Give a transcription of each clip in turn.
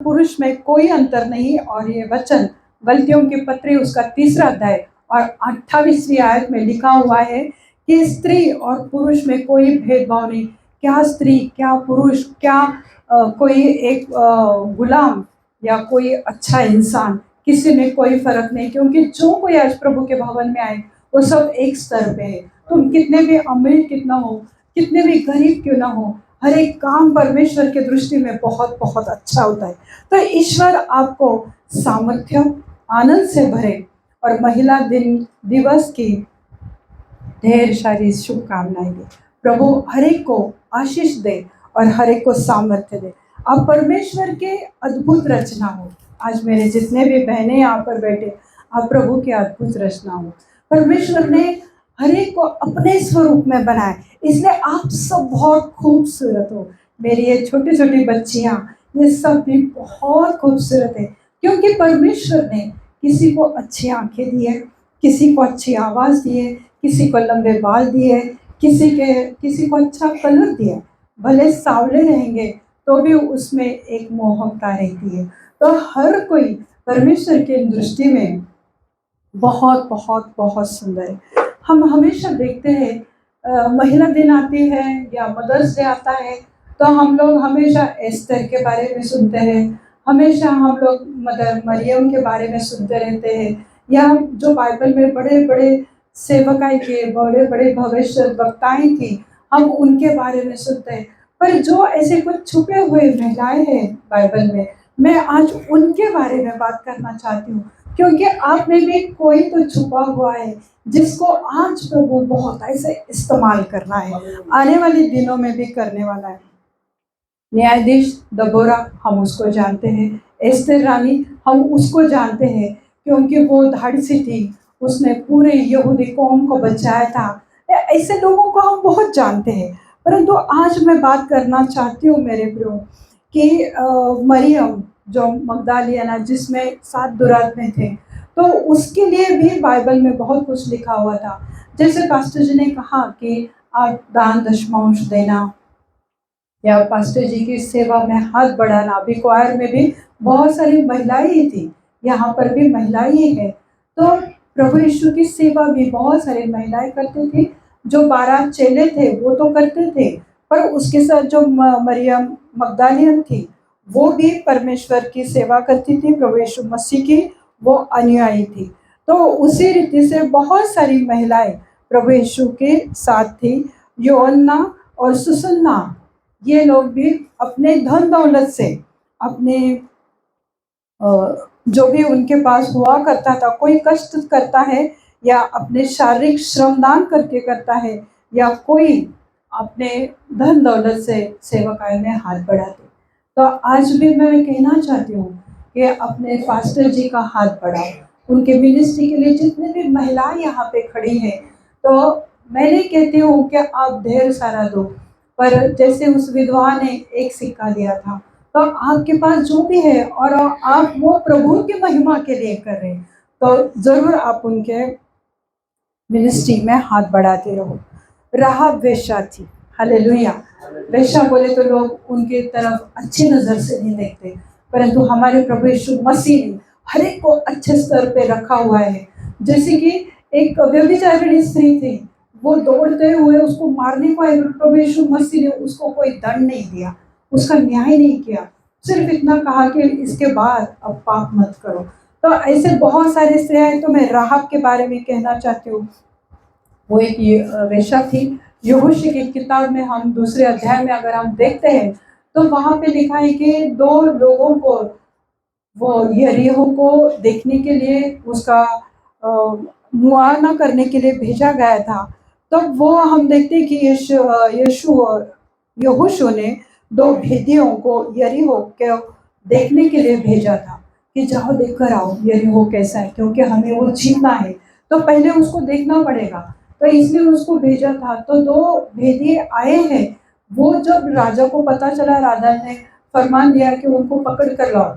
पुरुष में कोई अंतर नहीं। और ये वचन गलतियों की पत्री उसका 3 अध्याय और 28वीं आयत में लिखा हुआ है कि स्त्री और पुरुष में कोई भेदभाव नहीं। क्या स्त्री, क्या पुरुष, क्या कोई एक गुलाम या कोई अच्छा इंसान, किसी में कोई फर्क नहीं, क्योंकि जो कोई आज प्रभु के भवन में आए वो सब एक स्तर पे है। तुम कितने भी अमीर कितना हो, कितने भी गरीब क्यों ना हो, हर एक काम परमेश्वर के दृष्टि में बहुत बहुत अच्छा होता है। तो ईश्वर आपको सामर्थ्य, आनंद से भरे और महिला दिवस की ढेर सारी शुभकामनाएं दे। प्रभु हर एक को आशीष दे और हर एक को सामर्थ्य दे। आप परमेश्वर के अद्भुत रचना हो। आज मेरे जितने भी बहनें यहाँ पर बैठे, आप प्रभु के अद्भुत रचना हो। परमेश्वर ने हर एक को अपने स्वरूप में बनाया, इसलिए आप सब बहुत खूबसूरत हो। मेरी ये छोटी छोटी बच्चियाँ, ये सब भी बहुत खूबसूरत है, क्योंकि परमेश्वर ने किसी को अच्छी आंखें दी है, किसी को अच्छी आवाज़ दी है, किसी को लंबे बाल दिए, किसी को अच्छा कलर दिया। भले सांवले रहेंगे तो भी उसमें एक मोहकता रहती है। तो हर कोई परमेश्वर की दृष्टि में बहुत बहुत बहुत सुंदर है। हम हमेशा देखते हैं महिला दिन आती है या मदर्स डे आता है तो हम लोग हमेशा एस्तर के बारे में सुनते हैं, हमेशा हम लोग मदर मरियम के बारे में सुनते रहते हैं, या जो बाइबल में बड़े बड़े सेवकाई के बड़े बड़े भविष्य वक्ताएं थी, हम उनके बारे में सुनते हैं। पर जो ऐसे कुछ छुपे हुए महिलाएं हैं बाइबल में, मैं आज उनके बारे में बात करना चाहती हूँ, क्योंकि आप में भी कोई तो छुपा हुआ है जिसको आज प्रभु बहुत ऐसे इस्तेमाल करना है, आने वाले दिनों में भी करने वाला है। न्यायाधीश दबोरा, हम उसको जानते हैं। एस्तर रानी, हम उसको जानते हैं क्योंकि वो धाड़सी थी, उसने पूरे यहूदी कौम को बचाया था। ऐसे लोगों को हम बहुत जानते हैं। परंतु आज मैं बात करना चाहती हूँ मेरे प्रियो कि मरियम जो मगदलियाना, जिसमें 7 दुरात्मे थे, तो उसके लिए भी बाइबल में बहुत कुछ लिखा हुआ था। जैसे पास्टर जी ने कहा कि आप दान दशमांश देना, या पास्टर जी की सेवा में हाथ बढ़ाना। अभी क्वायर में भी बहुत सारी महिलाएं ही थी, यहाँ पर भी महिलाएं ही है। तो प्रभु यीशु की सेवा भी बहुत सारी महिलाएं करती थी। जो 12 चेले थे वो तो करते थे, पर उसके साथ जो मरियम मगदलियन थी वो भी परमेश्वर की सेवा करती थी, प्रभु यीशु मसीह की वो अनुयायी थी। तो उसी रीति से बहुत सारी महिलाएं प्रभु यीशु के साथ थी। योअन्ना और सुसन्ना, ये लोग भी अपने धन दौलत से, अपने जो भी उनके पास हुआ करता था, कोई कष्ट करता है या अपने शारीरिक श्रमदान करके करता है, या कोई अपने धन दौलत से सेवकाई में हाथ बढ़ाते। तो आज भी मैं कहना चाहती हूँ कि अपने पास्टर जी का हाथ बढ़ाओ। उनके मिनिस्ट्री के लिए जितने भी महिलाएं यहाँ पे खड़ी हैं, तो मैं नहीं कहती हूँ कि आप ढेर सारा दो, पर जैसे उस विधवा ने एक सिक्का दिया था, तो आपके पास जो भी है और आप वो प्रभु की महिमा के लिए कर रहे हैं, तो जरूर आप उनके मिनिस्ट्री में हाथ बढ़ाते रहो। राहाब वेश्या थी, हालेलुया। वेश्या बोले तो लोग उनके तरफ अच्छी नजर से नहीं देखते, परंतु हमारे प्रभु यीशु मसीह ने हर एक को अच्छे स्तर पे रखा हुआ है। जैसे कि एक व्यभिचारिणी स्त्री थी, वो दौड़ते हुए उसको मारने को आए, प्रभु यीशु मसीह ने उसको कोई दंड नहीं दिया, उसका न्याय नहीं किया, सिर्फ इतना कहा कि इसके बाद अब पाप मत करो। तो ऐसे बहुत सारे स्त्रियां। तो मैं राहाब के बारे में कहना चाहती हूँ। वो एक वेश्या थी। यहोशू की किताब में हम 2 अध्याय में अगर हम देखते हैं तो वहां पे लिखा है कि 2 लोगों को वो यरीहो को देखने के लिए, उसका मुआयना करने के लिए भेजा गया था। तो वो हम देखते हैं कि यहोशू ने 2 भेदियों को यरीहो के देखने के लिए भेजा था कि जाओ देखकर आओ यरीहो कैसा है, क्योंकि हमें वो जीतना है तो पहले उसको देखना पड़ेगा। तो इसलिए उसको भेजा था। तो 2 भेदिए आए हैं। वो जब राजा को पता चला, राजा ने फरमान दिया कि उनको पकड़ कर लाओ।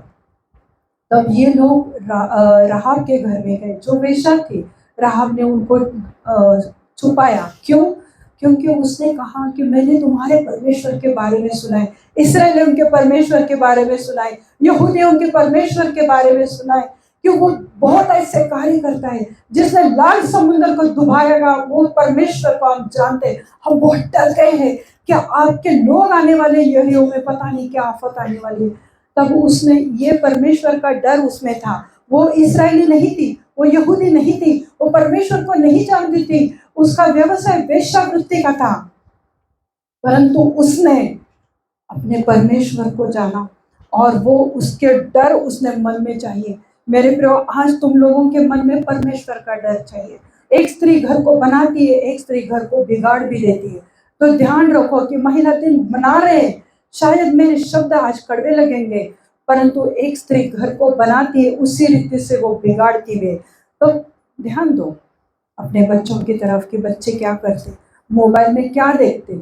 तब ये लोग राहाब के घर में गए, जो वेश्या थी। राहाब ने उनको छुपाया। क्यों? क्योंकि उसने कहा कि मैंने तुम्हारे परमेश्वर के बारे में सुना है, इसराइलियों के परमेश्वर के बारे में सुना है, यहूदियों के परमेश्वर के बारे में सुना है कि वो बहुत ऐसे कार्य करता है, जिसने लाल समुद्र को डुबाएगा, वो परमेश्वर को हम जानते हैं। हम बहुत डर गए हैं कि आपके लोग आने वाले यरीहो में, पता नहीं क्या आफत आने वाली है। तब उसने, ये परमेश्वर का डर उसमें था। वो इसराइली नहीं थी, वो यहूदी नहीं थी, वो परमेश्वर को नहीं जानती थी, उसका व्यवसाय वेश्यावृत्ति का था, परंतु उसने अपने परमेश्वर को जाना और वो उसके डर उसने मन में चाहिए। मेरे प्रियो, आज तुम लोगों के मन में परमेश्वर का डर चाहिए। एक स्त्री घर को बनाती है, एक स्त्री घर को बिगाड़ भी देती है। तो ध्यान रखो कि महिला दिन बना रहे, शायद मेरे शब्द आज कड़वे लगेंगे, परंतु एक स्त्री घर को बनाती है, उसी रीति से वो बिगाड़ती है। तो ध्यान दो अपने बच्चों की तरफ कि बच्चे क्या करते, मोबाइल में क्या देखते।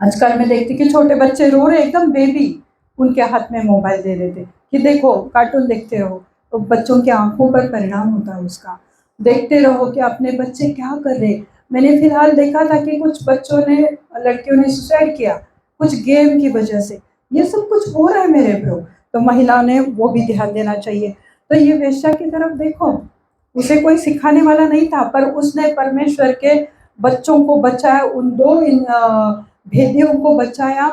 आजकल मैं देखती कि छोटे बच्चे रो रहे, एकदम बेबी, उनके हाथ में मोबाइल दे देते कि देखो कार्टून देखते रहो। तो बच्चों की आंखों पर परिणाम होता है उसका। देखते रहो कि अपने बच्चे क्या कर रहे। मैंने फिलहाल देखा था कि कुछ बच्चों ने, लड़कियों ने सुसाइड किया कुछ गेम की वजह से। ये सब कुछ हो रहा है मेरे ब्रो। तो महिलाओं ने वो भी ध्यान देना चाहिए। तो ये वेश्या की तरफ देखो, उसे कोई सिखाने वाला नहीं था, पर उसने परमेश्वर के बच्चों को बचाया, उन दो भेदियों को बचाया।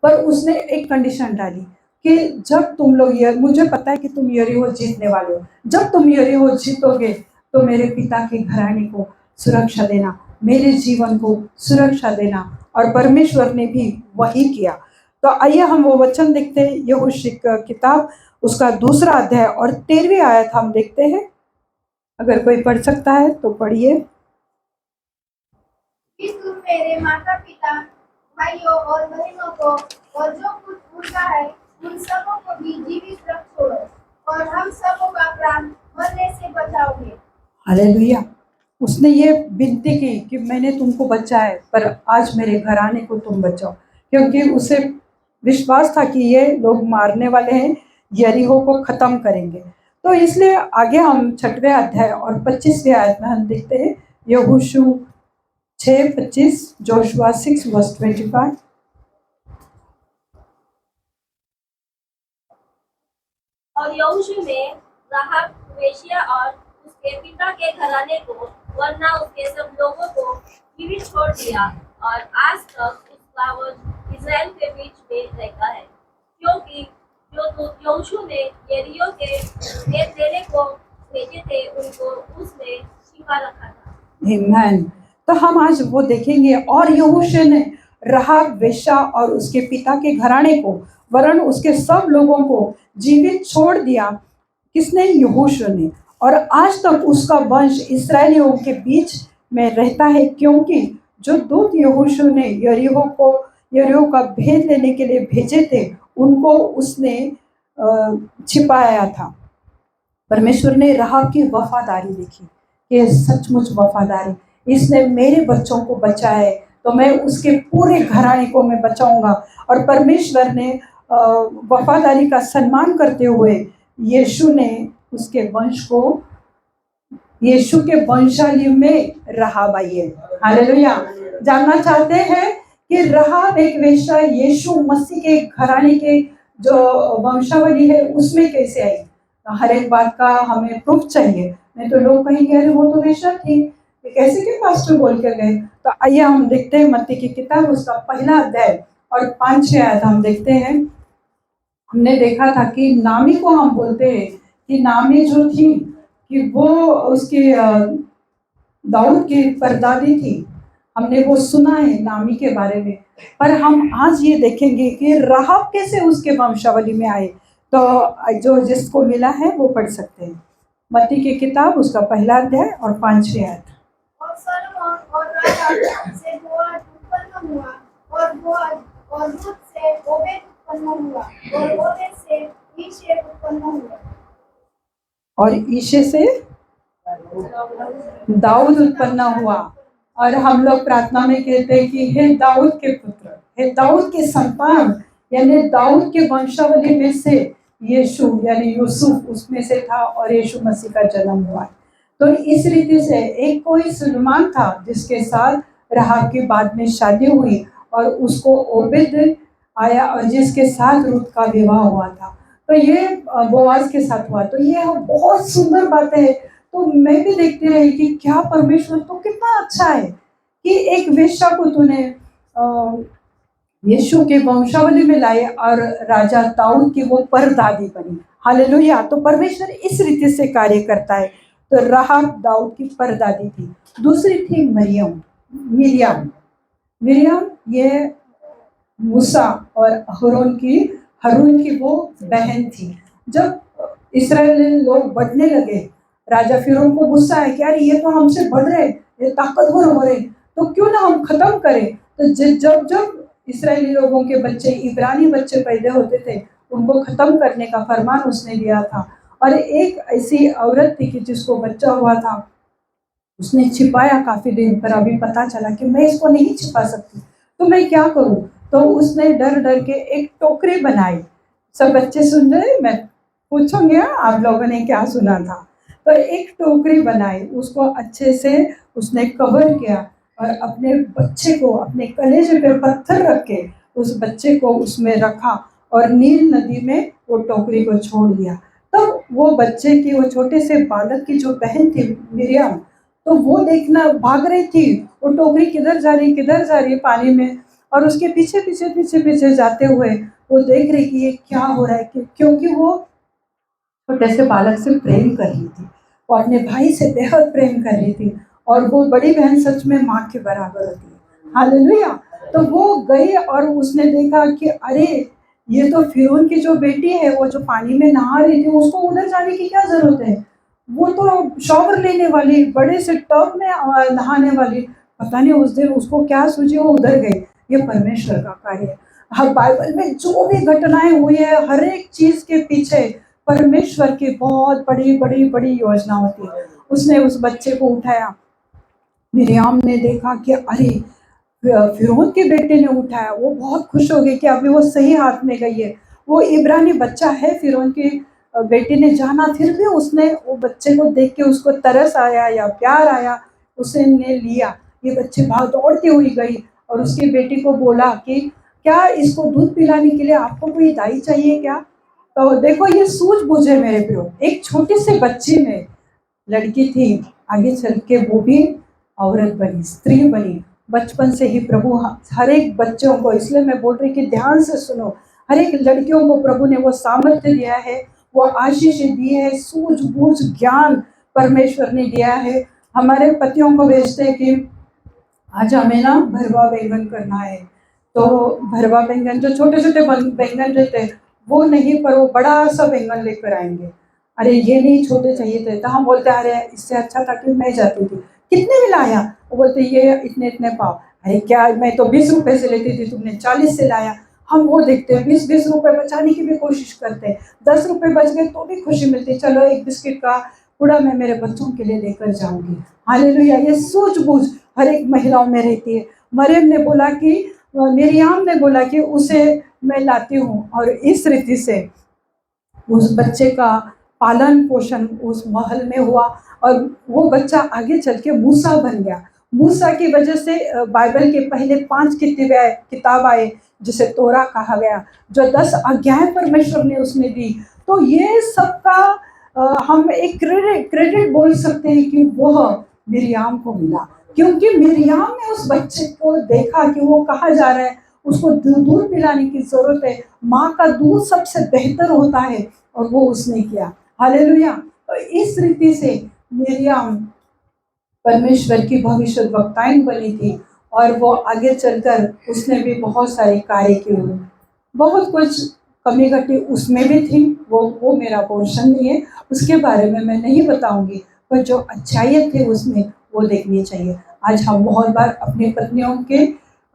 पर उसने एक कंडीशन डाली कि जब तुम लोग, मुझे पता है कि तुम यरीहो जीतने वाले हो, जब तुम यरीहो जीतोगे तो मेरे पिता के घराने को सुरक्षा देना, मेरे जीवन को सुरक्षा देना। और परमेश्वर ने भी वही किया। तो आइए हम वो वचन देखते हैं, यहोशू की किताब उसका 2 अध्याय और 13वीं आयत हम देखते हैं। अगर कोई पढ़ सकता है तो पढ़िए। तुम मेरे माता पिता, भाइयों और बहनों को और जो कुछ उनका है उन सबों को भी जीवित रख छोड़ो, और हम सबों का प्राण मरने से बचाओगे। हालेलुया। उसने ये विनती की कि मैंने तुमको बचाया है, पर आज मेरे घराने को तुम बचाओ, क्योंकि उसे विश्वास था कि ये लोग मारने वाले हैं, यरीहो को खत्म करेंगे। तो इसलिए आगे हम 6वें अध्याय और 25वीं आयत में हम देखते हैं, यहोशू 6:25, जोशुआ 6:25। और यहोशू ने राहाब वेश्या और उसके पिता के घराने को, वरना उसके सब लोगों को जीवित छोड़ दिया, और आज तक उसका वंश इस्राएल के बीच में रहता है, क्योंकि जो यहोशू ने यरीहो के भेद देने को भेजे थे, उनको उसने छिपा रखा था। आमीन। तो हम आज वो देखेंगे। और यहोशू ने राहाब वेश्या और उसके पिता के घराने को, वरन उसके सब लोगों को जीवित छोड़ दिया। किसने? यहोशू ने। और आज तक उसका वंश इसराइलियों के बीच में रहता है, क्योंकि जो दूत यहोशू ने यरीहो का भेद लेने के लिए भेजे थे, उनको उसने छिपाया था। परमेश्वर ने राहाब की वफादारी देखी कि सचमुच वफादारी, इसने मेरे बच्चों को बचाया है, तो मैं उसके पूरे घराने को मैं बचाऊंगा। और परमेश्वर ने वफादारी का सम्मान करते हुए यीशु ने उसके वंश को, यीशु के वंशावली में राहाब आई है। हालेलुया। जानना चाहते हैं कि राहाब एक वेश्या यीशु मसीह के घराने के जो वंशावली है उसमें कैसे आई? हर एक बात का हमें प्रूफ चाहिए, नहीं तो लोग कहेंगे अरे वो तो वेश्या थी, ये कैसे के पास्टर बोल के गए। तो आइए हम देखते हैं मत्ती की किताब उसका 1 अध्याय और 5 आयत हम देखते हैं। हमने देखा था कि नामी को हम बोलते हैं कि नामी जो थी कि वो उसकी दाऊद की परदादी थी। हमने वो सुना है नामी के बारे में, पर हम आज ये देखेंगे कि राहाब कैसे उसके वंशावली में आए। तो जो जिसको मिला है वो पढ़ सकते हैं। मत्ती की किताब उसका 1 अध्याय और 5 आयत। और सलोमन और राहाब से बोअज उत्पन्न हुआ, और बोअज और रूत से ओबेद उत्पन्न हुआ, और ओबेद से ईशे उत्पन्न हुआ, और ईशे से दाऊद उत्पन्न हुआ। और हम लोग प्रार्थना में कहते हैं कि हे दाऊद के पुत्र, हे दाऊद के संतान, यानी दाऊद के वंशावली में से यीशु यानी यूसुफ उसमें से था, और यीशु मसीह का जन्म हुआ। तो इस रीति से एक कोई सुलेमान था जिसके साथ राहाब की बाद में शादी हुई और उसको ओबेद आया और जिसके साथ रूत का विवाह हुआ था। तो ये बोआज के साथ हुआ। तो ये बहुत सुंदर बातें है। तो मैं भी देखती रही कि क्या परमेश्वर तो कितना अच्छा है कि एक वेश्या को तूने यीशु के वंशावली में लाए और राजा दाऊद की वो परदादी बनी। हालेलुया। तो परमेश्वर इस रीति से कार्य करता है। तो राहाब दाऊद की परदादी थी। दूसरी थी मिरियम। मिरियम ये मूसा और हारून की वो बहन थी। जब इस्राएली लोग बढ़ने लगे, राजा फिरौन को गुस्सा है कि यार ये तो हमसे बढ़ रहे, ये ताकतवर हो रहे, तो क्यों ना हम खत्म करें। तो जब जब इस्राएली लोगों के बच्चे, इब्रानी बच्चे पैदा होते थे, उनको खत्म करने का फरमान उसने दिया था। और एक ऐसी औरत थी कि जिसको बच्चा हुआ था, उसने छिपाया काफी दिन, पर अभी पता चला कि मैं इसको नहीं छिपा सकती, तो मैं क्या करूं। तो उसने डर डर के एक टोकरी बनाई। सब बच्चे सुन रहे, मैं पूछूंगी आप लोगों ने क्या सुना था। तो एक टोकरी बनाई, उसको अच्छे से उसने कवर किया और अपने बच्चे को अपने कलेजे पे पत्थर रख के उस बच्चे को उसमें रखा और नील नदी में वो टोकरी को छोड़ दिया। तब वो बच्चे की, वो छोटे से बालक की जो बहन थी मिरियम, तो वो देखना भाग रही थी, वो टोकरी किधर जा रही है पानी में, और उसके पीछे पीछे पीछे पीछे जाते हुए वो देख रही कि ये क्या हो रहा है, क्योंकि वो छोटे से बालक से प्रेम कर रही थी, वो अपने भाई से बेहद प्रेम कर रही थी, और वो बड़ी बहन सच में माँ के बराबर होती है। हालेलुया। तो वो गई और उसने देखा कि अरे ये तो फिरौन की जो बेटी है, वो जो पानी में नहा रही थी, उसको उधर जाने की क्या जरूरत है, वो तो शॉवर लेने वाली, बड़े से टब में नहाने वाली। पता नहीं उस दिन उसको क्या सूझी, वो उधर गई। ये परमेश्वर का कार्य है। हर बाइबल में जो भी घटनाएं हुई है, हर एक चीज के पीछे परमेश्वर की बहुत बड़ी बड़ी बड़ी योजना होती है। उसने उस बच्चे को उठाया। मिरियाम ने देखा कि अरे फिरौन के बेटे ने उठाया, वो बहुत खुश हो गई कि अभी वो सही हाथ में गई है। वो इब्रानी बच्चा है, फिरौन के बेटे ने जाना, फिर भी उसने वो बच्चे को देख के उसको तरस आया या प्यार आया, उसने लिया। ये बच्चे भाग दौड़ती हुई गई और उसकी बेटी को बोला कि क्या इसको दूध पिलाने के लिए आपको कोई दाई चाहिए क्या। तो देखो ये सूझबूझ है मेरे प्रियो। एक छोटी सी बच्ची में, लड़की थी, आगे चल के वो भी औरत बनी, स्त्री बनी। बचपन से ही प्रभु हर एक बच्चों को, इसलिए मैं बोल रही कि ध्यान से सुनो, हर एक लड़कियों को प्रभु ने वो सामर्थ्य दिया है, वो आशीष दी है, सूझबूझ ज्ञान परमेश्वर ने दिया है। हमारे पतियों को भेजते हैं कि आज हमें ना भरवा बैंगन करना है, तो भरवा बैंगन जो छोटे छोटे बैंगन रहते हैं वो नहीं, पर वो बड़ा सा बैंगन लेकर आएंगे। अरे ये नहीं, छोटे चाहिए थे। तो हम बोलते अरे इससे अच्छा था कि मैं जाती थी। कितने में लाया, वो बोलते ये इतने इतने पाव। अरे क्या, मैं तो 20 रुपए से लेती थी, तुमने 40 से लाया। हम वो देखते हैं, 20-20 रुपए बचाने की भी कोशिश करते हैं। 10 रुपए बच गए तो भी खुशी मिलती, चलो एक बिस्किट का पूरा मैं मेरे बच्चों के लिए लेकर जाऊंगी। हालेलुया। ये सूझबूझ हर एक महिलाओं में रहती है। मरियम ने बोला कि, मिरियाम ने बोला कि उसे मैं लाती हूँ, और इस रीति से उस बच्चे का पालन पोषण उस महल में हुआ, और वो बच्चा आगे चल के मूसा बन गया। मूसा की वजह से बाइबल के पहले 5 किताब आए, जिसे तोरा कहा गया, जो 10 आज्ञाएं परमेश्वर ने उसमें दी। तो ये सबका हम एक क्रेडिट बोल सकते हैं कि वह मिरियाम को मिला, क्योंकि मिरियाम ने उस बच्चे को देखा कि वो कहा जा रहा है, उसको दूध पिलाने की जरूरत है, माँ का दूध सबसे बेहतर होता है, और वो उसने किया। हालेलुया। तो इस रीति से मिरियाम परमेश्वर की भविष्यद्वक्ताएं बनी थी, और वो आगे चलकर उसने भी बहुत सारे कार्य किए। बहुत कुछ कमी घटी उसमें भी थी, वो मेरा पोर्शन नहीं है, उसके बारे में मैं नहीं बताऊंगी, पर जो अच्छाइयाँ थी उसमें वो देखनी चाहिए। आज हम बहुत बार अपनी पत्नियों के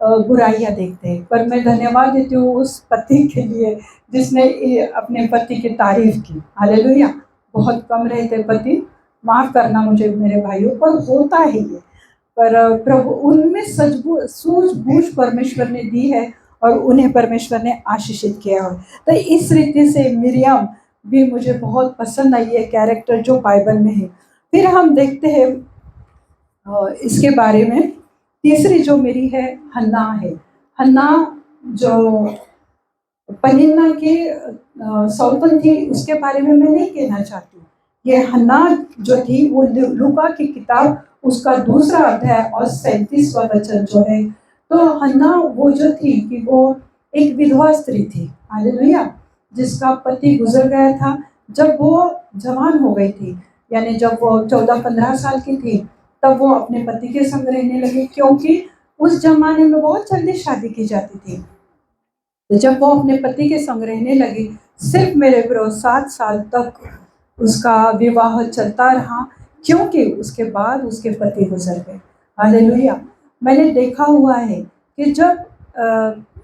बुराइयाँ देखते हैं, पर मैं धन्यवाद देती हूँ उस पति के लिए जिसने अपने पति की तारीफ की। हालेलुया। बहुत कम रहते पति, माफ करना मुझे मेरे भाइयों, पर होता है ये। पर प्रभु उनमें सूझबूझ परमेश्वर ने दी है, और उन्हें परमेश्वर ने आशीषित किया है। तो इस रीति से मिरियम भी मुझे बहुत पसंद आई है कैरेक्टर जो बाइबल में है। फिर हम देखते हैं इसके बारे में तीसरी जो मेरी है हन्ना है। हन्ना जो पनिन्ना की सौतन थी, उसके बारे में मैं नहीं कहना चाहती। ये हन्ना जो थी वो लूका की किताब उसका 2 अध्याय और 37वां वचन जो है, तो हन्ना वो जो थी कि वो एक विधवा स्त्री थी, हालेलुया, जिसका पति गुजर गया था जब वो जवान हो गई थी, यानी जब वो 14-15 साल की थी, तब वो अपने पति के संग रहने लगी, क्योंकि उस जमाने में बहुत जल्दी शादी की जाती थी। तो जब वो अपने पति के संग रहने लगी, सिर्फ मेरे प्रियो 7 साल तक उसका विवाह चलता रहा, क्योंकि उसके बाद उसके पति गुजर गए। हालेलुया। मैंने देखा हुआ है कि जब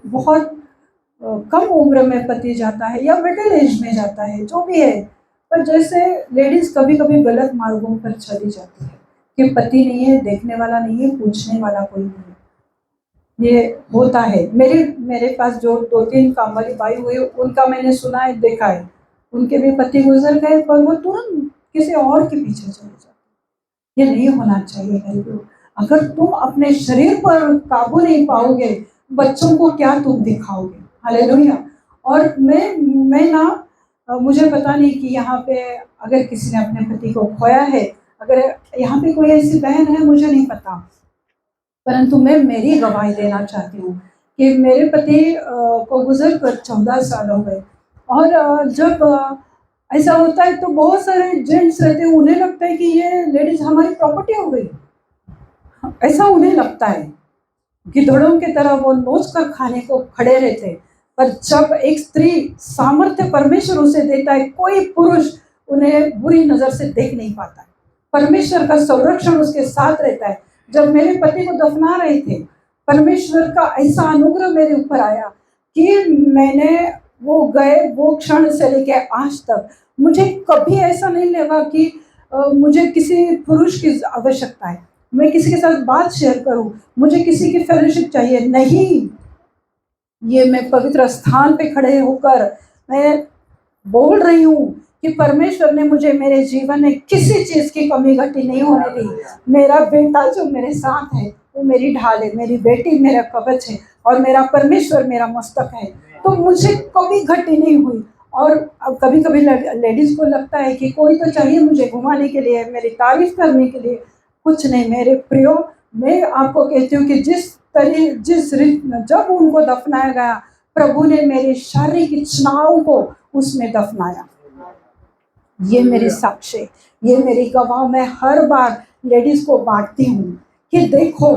बहुत कम उम्र में पति जाता है या मिडिल एज में जाता है, जो भी है, पर जैसे लेडीज कभी कभी गलत मार्गों पर चली जाती है कि पति नहीं है, देखने वाला नहीं है, पूछने वाला कोई नहीं है, ये होता है। मेरे पास जो 2-3 काम वाली भाई हुए, उनका मैंने सुना है, देखा है, उनके भी पति गुजर गए पर वो तुरंत किसी और के पीछे चले जाते। ये नहीं होना चाहिए मेरे लोग। अगर तुम अपने शरीर पर काबू नहीं पाओगे, बच्चों को क्या तुम दिखाओगे? हालेलुया। और मैं ना, मुझे पता नहीं कि यहाँ पे अगर किसी ने अपने पति को खोया है, अगर यहाँ पे कोई ऐसी बहन है, मुझे नहीं पता, परंतु मैं मेरी गवाही देना चाहती हूँ कि मेरे पति को गुजर कर 14 साल हो गए। और जब ऐसा होता है तो बहुत सारे जेंट्स रहते हैं, उन्हें लगता है कि ये लेडीज हमारी प्रॉपर्टी हो गई, ऐसा उन्हें लगता है। गिद्धड़ों की तरह वो नोच कर खाने को खड़े रहते, पर जब एक स्त्री सामर्थ्य परमेश्वर उसे देता है, कोई पुरुष उन्हें बुरी नजर से देख नहीं पाता है। परमेश्वर का संरक्षण उसके साथ रहता है। जब मेरे पति को दफना रहे थे, परमेश्वर का ऐसा अनुग्रह मेरे ऊपर आया कि मैंने वो गए वो क्षण से लेके आज तक मुझे कभी ऐसा नहीं लगा कि मुझे किसी पुरुष की आवश्यकता है, मैं किसी के साथ बात शेयर करूं, मुझे किसी की फेलोशिप चाहिए, नहीं। ये मैं पवित्र स्थान पे खड़े होकर मैं बोल रही हूँ कि परमेश्वर ने मुझे मेरे जीवन में किसी चीज की कमी घटी नहीं होने दी। मेरा बेटा जो मेरे साथ है वो मेरी ढाल है, मेरी बेटी मेरा कवच है, और मेरा परमेश्वर मेरा मस्तक है, तो मुझे कभी घटी नहीं हुई। और कभी कभी लेडीज को लगता है कि कोई तो चाहिए मुझे घुमाने के लिए, मेरी तारीफ करने के लिए। कुछ नहीं मेरे प्रियो, मैं आपको कहती हूँ कि जब उनको दफनाया गया, प्रभु ने मेरे शारीरिक इच्छाओं को उसमें दफनाया। ये मेरी साक्ष्य, ये मेरी गवाह। मैं हर बार लेडीज को बांटती हूँ कि देखो,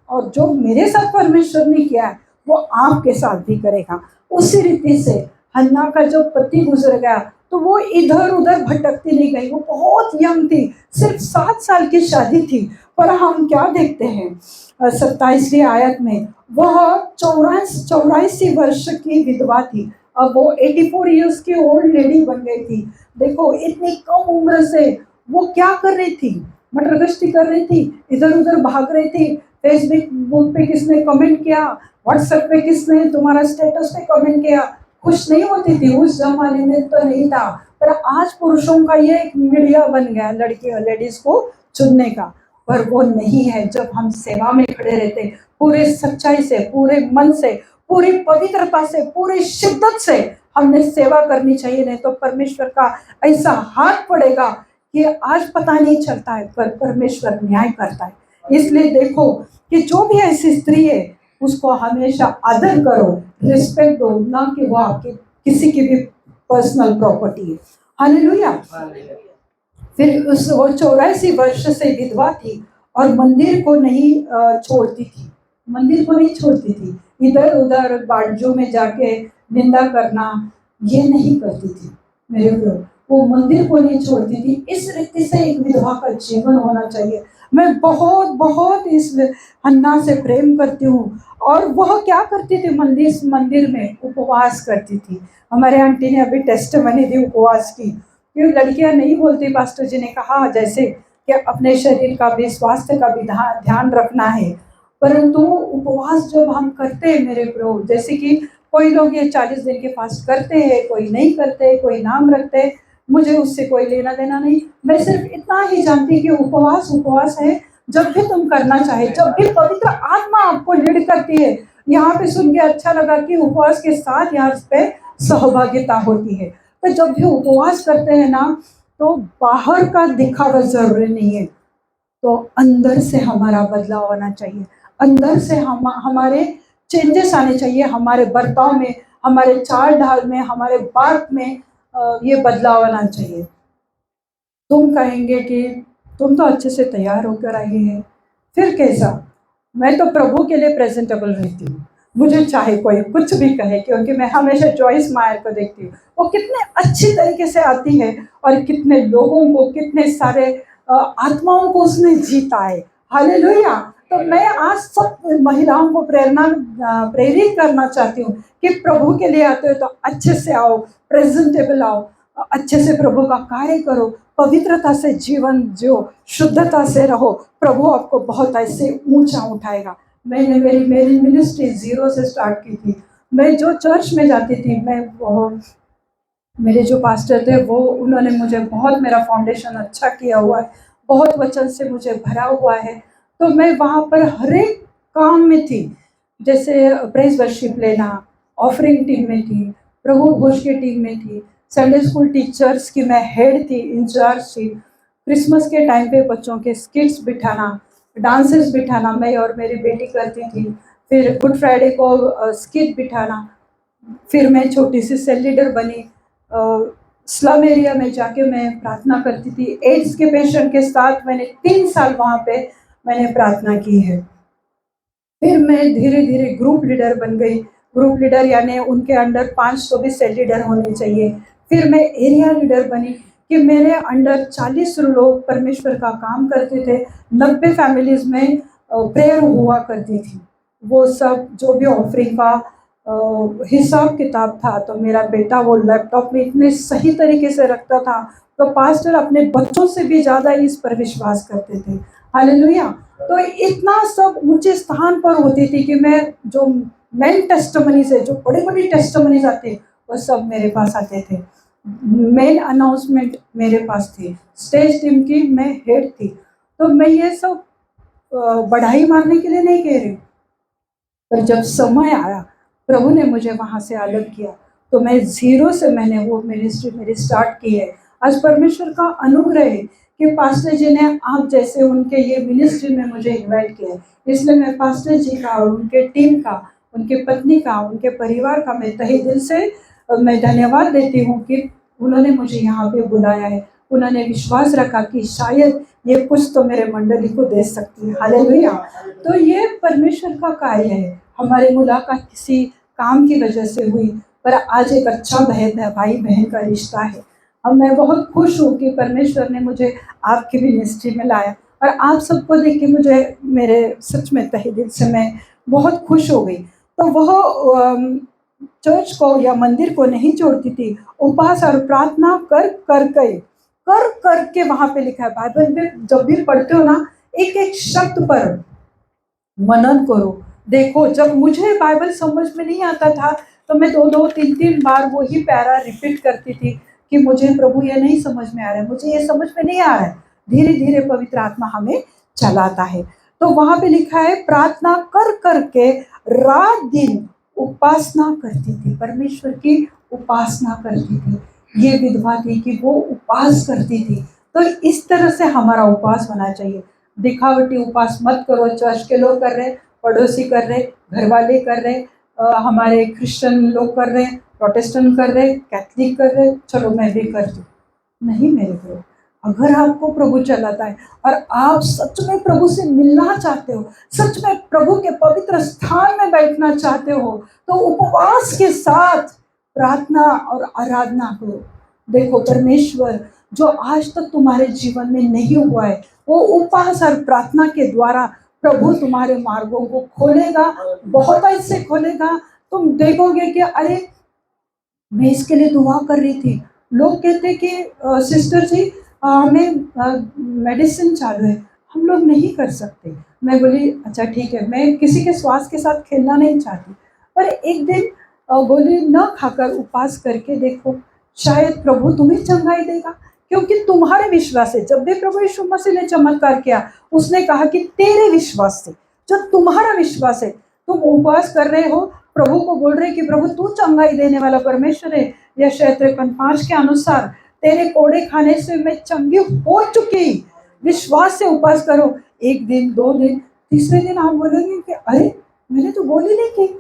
और जो मेरे साथ परमेश्वर ने किया है वो आपके साथ भी करेगा। उसी रीति से हन्ना का जो पति गुजर गया तो वो इधर उधर भटकती नहीं गई। वो बहुत यंग थी, सिर्फ 7 साल की शादी थी, पर हम क्या देखते हैं 27वीं आयत में, वह 84 वर्ष की विधवा थी, अब वो 84 इयर्स की ओल्ड लेडी बन गई थी। देखो इतनी कम उम्र से वो क्या कर रही थी, मटरगश्ती कर रही थी, इधर उधर भाग रही थी। फेसबुक पे किसने कमेंट किया, व्हाट्सएप पे किसने तुम्हारा स्टेटस पे कमेंट किया, खुश नहीं होती थी। उस जमाने में तो नहीं था, पर आज पुरुषों का ये एक मीडिया बन गया लड़की लेडीज को चुनने का, पर वो नहीं है। जब हम सेवा में खड़े रहते पूरे सच्चाई से, पूरे मन से, पूरी पवित्रता से, पूरी शिद्दत से हमने सेवा करनी चाहिए, नहीं तो परमेश्वर का ऐसा हाथ पड़ेगा कि आज पता नहीं चलता है, पर परमेश्वर न्याय करता है। इसलिए देखो कि जो भी ऐसी स्त्री है उसको हमेशा आदर करो, रिस्पेक्ट दो, ना कि वो आपकी किसी की भी पर्सनल प्रॉपर्टी है। हालेलुया। फिर वो 84 वर्ष से विधवा थी और मंदिर को नहीं छोड़ती थी, मंदिर को नहीं छोड़ती थी, इधर उधर बाड़ियों में जाके निंदा करना ये नहीं करती थी मेरे को, वो मंदिर को नहीं छोड़ती थी। इस रीति से एक विधवा का जीवन होना चाहिए। मैं बहुत बहुत इस हन्ना से प्रेम करती हूँ। और वह क्या करती थी, मंदिर में उपवास करती थी। हमारे आंटी ने अभी टेस्टमनी दी उपवास की, क्योंकि लड़कियां नहीं बोलती, पास्टर जी ने कहा जैसे कि अपने शरीर का भी, स्वास्थ्य का भी ध्यान रखना है। परंतु उपवास जब हम करते हैं मेरे प्रो, जैसे कि कोई लोग ये 40 दिन के फास्ट करते हैं, कोई नहीं करते, कोई नाम रखते हैं, मुझे उससे कोई लेना देना नहीं। मैं सिर्फ इतना ही जानती कि उपवास है, जब भी तुम करना चाहे, जब भी पवित्र आत्मा आपको लीड करती है। यहाँ पे सुन के अच्छा लगा कि उपवास के साथ यहाँ पे सहभागिता होती है। तो जब भी उपवास करते हैं ना, तो बाहर का दिखावा जरूरी नहीं है, तो अंदर से हमारा बदलाव आना चाहिए, अंदर से हमारे चेंजेस आने चाहिए, हमारे बर्ताव में, हमारे चाल ढाल में, हमारे बात में ये बदलाव आना चाहिए। तुम कहेंगे कि तुम तो अच्छे से तैयार होकर आई है, फिर कैसा? मैं तो प्रभु के लिए प्रेजेंटेबल रहती हूँ, मुझे चाहे कोई कुछ भी कहे, क्योंकि मैं हमेशा जॉइस मायर को देखती हूँ, वो कितने अच्छी तरीके से आती है और कितने लोगों को, कितने सारे आत्माओं को उसने जीता है। हालेलुया। तो मैं आज सब महिलाओं को प्रेरित करना चाहती हूँ कि प्रभु के लिए आते हो तो अच्छे से आओ, प्रेजेंटेबल आओ, अच्छे से प्रभु का कार्य करो, पवित्रता से जीवन जो, शुद्धता से रहो, प्रभु आपको बहुत ऐसे ऊंचा उठाएगा। मैंने मेरी मिनिस्ट्री 0 से स्टार्ट की थी। मैं जो चर्च में जाती थी, मेरे जो पास्टर थे वो, उन्होंने मुझे बहुत, मेरा फाउंडेशन अच्छा किया हुआ है, बहुत वचन से मुझे भरा हुआ है। तो मैं वहाँ पर हर एक काम में थी, जैसे प्रेज वर्शिप लेना, ऑफरिंग टीम में थी, प्रभु भोज की टीम में थी, संडे स्कूल टीचर्स की मैं हेड थी, इंचार्ज थी। क्रिसमस के टाइम पे बच्चों के स्किट्स बिठाना, डांसेस बिठाना मैं और मेरी बेटी करती थी। फिर गुड फ्राइडे को स्किट बिठाना। फिर मैं छोटी सी सेल लीडर बनी, स्लम एरिया में जाके मैं प्रार्थना करती थी। एड्स के पेशेंट के साथ मैंने 3 साल वहाँ पे मैंने प्रार्थना की है। फिर मैं धीरे धीरे ग्रुप लीडर बन गई। ग्रुप लीडर यानी उनके अंडर 500 भी सेल लीडर होने चाहिए। फिर मैं एरिया लीडर बनी कि मेरे अंडर 40 लोग परमेश्वर का काम करते थे। 90 फैमिलीज में प्रेयर हुआ करती थी। वो सब जो भी ऑफरिंग का हिसाब किताब था, तो मेरा बेटा वो लैपटॉप में इतने सही तरीके से रखता था, तो पास्टर अपने बच्चों से भी ज़्यादा इस पर विश्वास करते थे। हालेलुया। तो इतना सब ऊंचे स्थान पर होती थी कि मैं जो मेन टेस्टिमनी से, जो बड़ी बड़ी टेस्टिमनीज आते, वो सब मेरे पास आते थे। मेन अनाउंसमेंट मेरे पास थी, स्टेज टीम की मैं हेड थी। तो मैं ये सब बढ़ाई मारने के लिए नहीं कह रही, पर जब समय आया, प्रभु ने मुझे वहाँ से अलग किया, तो मैं 0 से मैंने वो मिनिस्ट्री मेरी स्टार्ट की है। आज परमेश्वर का अनुग्रह है कि पास्टर जी ने आप जैसे उनके ये मिनिस्ट्री में मुझे इनवाइट किया है। इसलिए मैं पास्टर जी का और उनके टीम का, उनके पत्नी का, उनके परिवार का मैं तहे दिल से मैं धन्यवाद देती हूँ कि उन्होंने मुझे यहाँ पे बुलाया है। उन्होंने विश्वास रखा कि शायद ये कुछ तो मेरे मंडली को दे सकती है। हालेलुया। तो ये परमेश्वर का कार्य है। हमारी मुलाकात किसी काम की वजह से हुई, पर आज एक अच्छा भाई बहन का रिश्ता है। अब मैं बहुत खुश हूँ कि परमेश्वर ने मुझे आपकी भी मिनिस्ट्री में लाया, और आप सबको देख के मुझे, मेरे सच में तहे दिल से मैं बहुत खुश हो गई। तो वह चर्च को या मंदिर को नहीं छोड़ती थी, उपवास और प्रार्थना कर के वहाँ पे लिखा है। बाइबल में जब भी पढ़ते हो ना, एक एक शब्द पर मनन करो। देखो, जब मुझे बाइबल समझ में नहीं आता था, तो मैं 2-2, 3-3 बार वही पैरा रिपीट करती थी कि मुझे प्रभु ये नहीं समझ में आ रहा है, मुझे ये समझ में नहीं आ रहा है। धीरे धीरे पवित्र आत्मा हमें चलाता है। तो वहां पे लिखा है, प्रार्थना कर के रात दिन उपासना करती थी, परमेश्वर की उपासना करती थी। ये विधवा थी कि वो उपवास करती थी। तो इस तरह से हमारा उपवास होना चाहिए। दिखावटी उपवास मत करो। चर्च के लोग कर रहे, पड़ोसी कर रहे, घर वाले कर रहे, हमारे क्रिश्चियन लोग कर रहे, प्रोटेस्टेंट कर रहे, कैथलिक कर रहे, चलो मैं भी कर दूँ। नहीं मेरे प्रभु, अगर आपको प्रभु चलाता है और आप सच में प्रभु से मिलना चाहते हो, सच में प्रभु के पवित्र स्थान में बैठना चाहते हो, तो उपवास के साथ प्रार्थना और आराधना करो। देखो, परमेश्वर जो आज तक तुम्हारे जीवन में नहीं हुआ है, वो उपवास और प्रार्थना के द्वारा प्रभु तुम्हारे मार्गों को खोलेगा, बहुत ऐसे खोलेगा। तुम देखोगे कि अरे, मैं इसके लिए दुआ कर रही थी, लोग कहते कि सिस्टर जी हमें मेडिसिन चालू है, हम लोग नहीं कर सकते। मैं बोली अच्छा ठीक है, मैं किसी के स्वास्थ्य के साथ खेलना नहीं चाहती, पर एक दिन बोली न खाकर उपवास करके देखो, शायद प्रभु तुम्हें चंगाई देगा। क्योंकि तुम्हारे विश्वास से, जब भी प्रभु यीशु मसीह ने चमत्कार किया उसने कहा कि तेरे विश्वास से, जो तुम्हारा विश्वास है, तुम उपवास कर रहे हो, प्रभु को बोल रहे कि प्रभु तू चंगाई देने वाला परमेश्वर है। यशायाह 53:5 के अनुसार तेरे कोड़े खाने से मैं चंगी हो चुकी। विश्वास से उपवास करो, 1 दिन 2 दिन, तीसरे दिन आप बोलोगे कि अरे मैंने तो बोली नहीं कि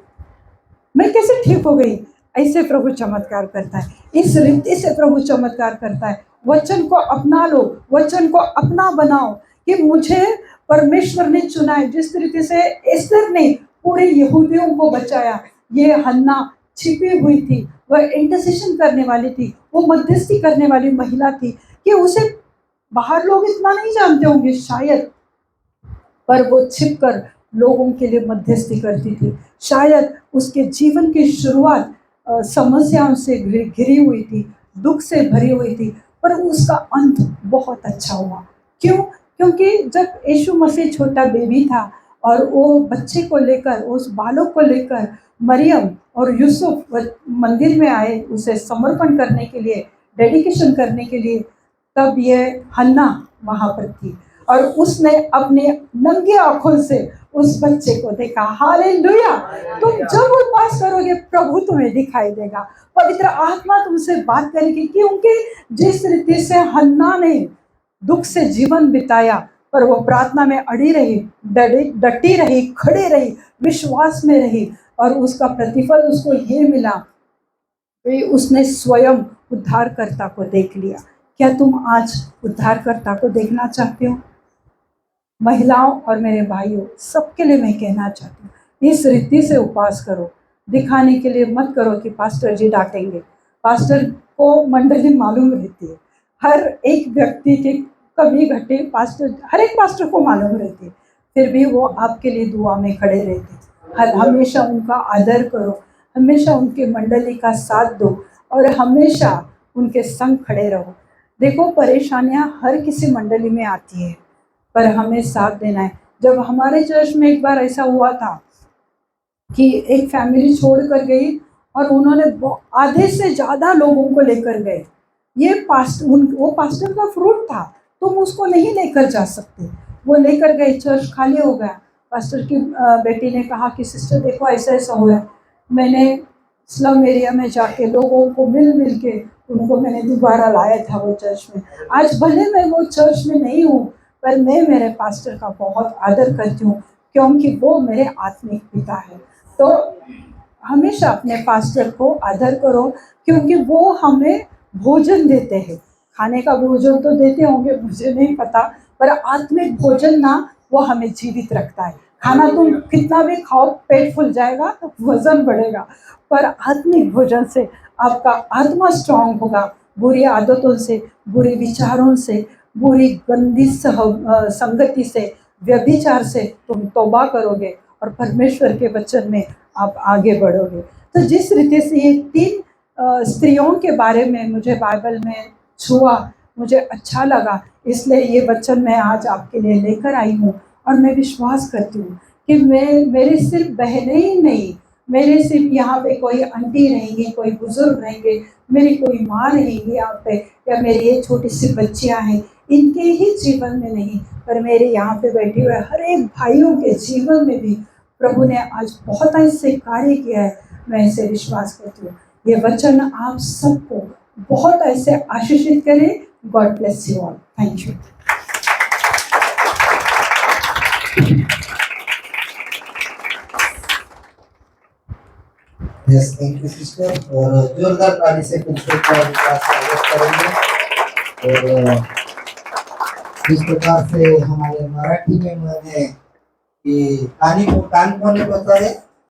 मैं कैसे ठीक हो गई। ऐसे प्रभु चमत्कार करता है, इस रीति से प्रभु चमत्कार करता है। वचन को अपना लो, वचन को अपना बनाओ कि मुझे परमेश्वर ने चुना है। जिस तरीके से एस्तर ने पूरे यहूदियों को बचाया, ये हन्ना छिपी हुई थी, वह इंटरसेशन करने वाली थी, वो मध्यस्थी करने वाली महिला थी कि उसे बाहर लोग इतना नहीं जानते होंगे शायद, पर वो छिपकर लोगों के लिए मध्यस्थी करती थी। शायद उसके जीवन की शुरुआत समस्याओं से घिरी हुई थी, दुख से भरी हुई थी, पर उसका अंत बहुत अच्छा हुआ। क्यों? क्योंकि जब यीशु मसीह छोटा बेबी था और वो बच्चे को लेकर, उस बालक को लेकर मरियम और यूसुफ मंदिर में आए उसे समर्पण करने के लिए, डेडिकेशन करने के लिए, तब ये हन्ना वहाँ पर थी और उसने अपने नंगे आंखों से उस बच्चे को देखा। हालेलुया! तुम जब उपवास करोगे प्रभु तुम्हें दिखाई देगा, पवित्र आत्मा तुमसे बात करेगी। क्योंकि जिस रीति से हन्ना ने दुख से जीवन बिताया, पर वो प्रार्थना में अड़ी रही, डटी रही, खड़े रही, विश्वास में रही, और उसका प्रतिफल उसको ये मिला कि उसने स्वयं उद्धारकर्ता को देख लिया। क्या तुम आज उद्धारकर्ता को देखना चाहते हो? महिलाओं और मेरे भाइयों, सबके लिए मैं कहना चाहती हूँ, इस रीति से उपवास करो। दिखाने के लिए मत करो कि पास्टर जी डांटेंगे। पास्टर को मंडली मालूम रहती है, हर एक व्यक्ति के कमी घटे पास्टर, हर एक पास्टर को मालूम रहती है, फिर भी वो आपके लिए दुआ में खड़े रहते हैं। हमेशा उनका आदर करो, हमेशा उनके मंडली का साथ दो और हमेशा उनके संग खड़े रहो। देखो, परेशानियां हर किसी मंडली में आती है, पर हमें साथ देना है। जब हमारे चर्च में एक बार ऐसा हुआ था कि एक फैमिली छोड़ कर गई और उन्होंने आधे से ज़्यादा लोगों को लेकर गए। ये वो पास्टर का फ्रूट था, तुम उसको नहीं लेकर जा सकते। वो लेकर गए, चर्च खाली हो गया। पास्टर की बेटी ने कहा कि सिस्टर देखो ऐसा ऐसा हुआ। मैंने स्लम एरिया में जाके लोगों को मिल के उनको मैंने दोबारा लाया था वो चर्च में। आज भले मैं वो चर्च में नहीं हूँ, पर मैं मेरे पास्टर का बहुत आदर करती हूँ, क्योंकि वो मेरे आत्मिक पिता है। तो हमेशा अपने पास्टर को आदर करो, क्योंकि वो हमें भोजन देते हैं। खाने का भोजन तो देते होंगे, मुझे नहीं पता, पर आत्मिक भोजन ना, वो हमें जीवित रखता है। खाना तुम कितना भी खाओ, पेट फूल जाएगा, वजन बढ़ेगा, पर आत्मिक भोजन से आपका आत्मा स्ट्रांग होगा। बुरी आदतों से, बुरे विचारों से, बुरी गंदी संगति से, व्यभिचार से तुम तौबा करोगे और परमेश्वर के वचन में आप आगे बढ़ोगे। तो जिस रीति से ये 3 स्त्रियों के बारे में मुझे बाइबल में छुआ, मुझे अच्छा लगा, इसलिए ये वचन मैं आज आपके लिए लेकर आई हूँ। और मैं विश्वास करती हूँ कि मेरे सिर्फ बहनें ही नहीं, मेरे सिर्फ यहाँ पे कोई आंटी रहेंगी, कोई बुजुर्ग रहेंगे, मेरी कोई माँ रहेंगी यहाँ पे, या मेरी ये छोटी सी बच्चियाँ हैं, इनके ही जीवन में नहीं, पर मेरे यहाँ पे बैठे हुए हर एक भाइयों के जीवन में भी प्रभु ने आज बहुत ऐसे कार्य किया है। मैं इसे विश्वास करती हूँ। ये वचन आप सबको बहुत ऐसे आशीषित करे। God bless you all. Thank you. Yes, thank you sister. और जोरदार ताली से फिर से स्वागत करेंगे। और इस प्रकार से हमारे मराठी में मैंने कि कान खोलने को है